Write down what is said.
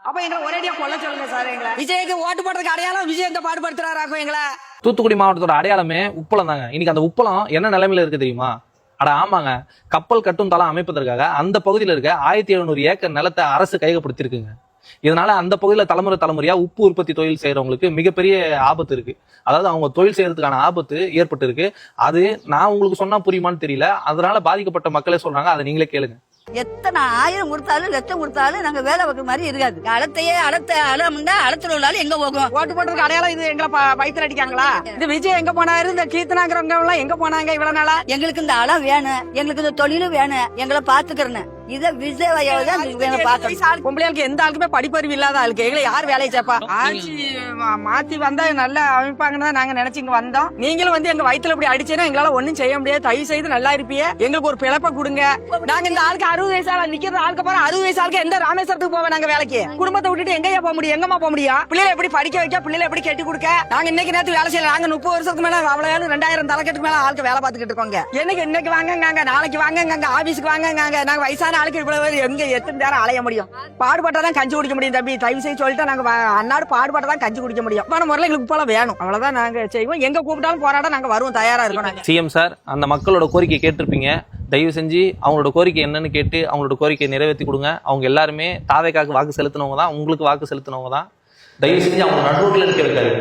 அப்ப எங்களை ஒரேடியா கொல்ல சொல்லுங்க சார். எங்களை விஜய்க்கு ஓட்டு போடுறதுக்கு அடையாளம் விஜய் எந்த பாடுபடுத்துறாராக்கும் எங்களை. தூத்துக்குடி மாவட்டத்தோட அடையாளமே உப்பளம் தாங்க. இன்னைக்கு அந்த உப்பளம் என்ன நிலைமையில இருக்கு தெரியுமா? அட ஆமாங்க, கப்பல் கட்டும் தளம் அமைப்பதற்காக அந்த பகுதியில் இருக்க 1700 ஏக்கர் நிலத்தை அரசு கையகப்படுத்திருக்குங்க. இதனால அந்த பகுதியில் தலைமுறையா உப்பு உற்பத்தி தொழில் செய்யறவங்களுக்கு மிகப்பெரிய ஆபத்து இருக்கு. அதாவது அவங்க தொழில் செய்யறதுக்கான ஆபத்து ஏற்பட்டு இருக்கு. அது நான் உங்களுக்கு சொன்னா புரியுமான்னு தெரியல. அதனால பாதிக்கப்பட்ட மக்களே சொல்றாங்க, அதை நீங்களே கேளுங்க. எத்தனை 1000 கொடுத்தாலும் லட்சம் கொடுத்தாலும் நாங்க வேலை வைக்கிற மாதிரி இருக்காது. அளத்துல உள்ளாலும் எங்க போகும். ஓட்டு போடுறதுக்கு அடையாளம் இது எங்களை வயிற்றுல அடிக்காங்களா? இந்த விஜய் எங்க போனாரு, இந்த கீர்த்தனாங்கிறவங்க எல்லாம் எங்க போனாங்க இவ்வளவு நாளா? எங்களுக்கு இந்த அளம் வேணும், எங்களுக்கு இந்த தொழிலும் வேணும், எங்களை பாத்துக்கிறேன்னு இத விஜய் பொம்பளைகளுக்கு எந்த ஆளுக்குமே படிப்பறிவு இல்லாத ஆளுக்கு எங்களை யார் வேலையை சேப்பா? ஆட்சி மாத்தி வந்தா நல்லா அமைப்பாங்கன்னு நாங்க நினைச்சு இங்க வந்தோம். நீங்களும் வந்து எங்க வயிற்றுல இப்படி அடிச்சேன்னா எங்களால ஒண்ணும் செய்ய முடியாது. தயவு செய்து நல்லா இருப்பீங்க, எங்களுக்கு ஒரு பிழப்ப கொடுங்க. நாங்க இந்த ஆளுக்கு 60 வயசு ஆளா நிக்கிற ஆளுக்கு போற 60 வயசு ஆளுக்கு எந்த ராமேஸ்வரத்துக்கு போவோம் நாங்க வேலைக்கு? குடும்பத்தை விட்டுட்டு எங்கயா போக முடியும்? எங்கம்மா போக முடியும்? பிள்ளைகளை எப்படி படிக்க வைக்க, பிள்ளைகளை எப்படி கட்டி கொடுக்க? நாங்க இன்னைக்கு நேரத்துக்கு வேலை செய்யல. நாங்க 30 வருஷத்துக்கு மேல அவ்வளவு 2000 தலைக்கட்டுக்கு மேல ஆளுக்கு வேலை பார்த்துக்கிட்டு இருக்கோங்க. இன்னைக்கு வாங்க, நாளைக்கு வாங்க, ஆபீஸ்க்கு வாங்க. நாங்க வயசான ஆளுக்கு இவ்வளவு எங்க எத்தனை நேரம் அலைய முடியும்? பாடுபட்டாதான் கஞ்சி குடிக்க முடியும் தம்பி. தயவு செய்து சொல்லிட்டு நாங்க அன்னாடு பாடுபட்டதான் கஞ்சி குடிக்க முடியும். முறையில் எங்களுக்கு இப்பெல்லாம் வேணும், அவ்வளவுதான் நாங்க செய்வோம். எங்க கூப்பிட்டாலும் போராட நாங்க வருவோம், தயாரா இருக்கோம். சிஎம் சார், அந்த மக்களோட கோரிக்கை கேட்டிருப்பீங்க. தயவு செஞ்சு அவங்களோட கோரிக்கை என்னன்னு கேட்டு அவங்களோட கோரிக்கையை நிறைவேற்றி கொடுங்க. அவங்க எல்லாருமே தாவேக்காக்கு வாக்கு செலுத்தினவங்க தான், உங்களுக்கு வாக்கு செலுத்தினவங்க தான். தயவு செஞ்சு அவங்க நடுவில் இருக்க வைக்காது.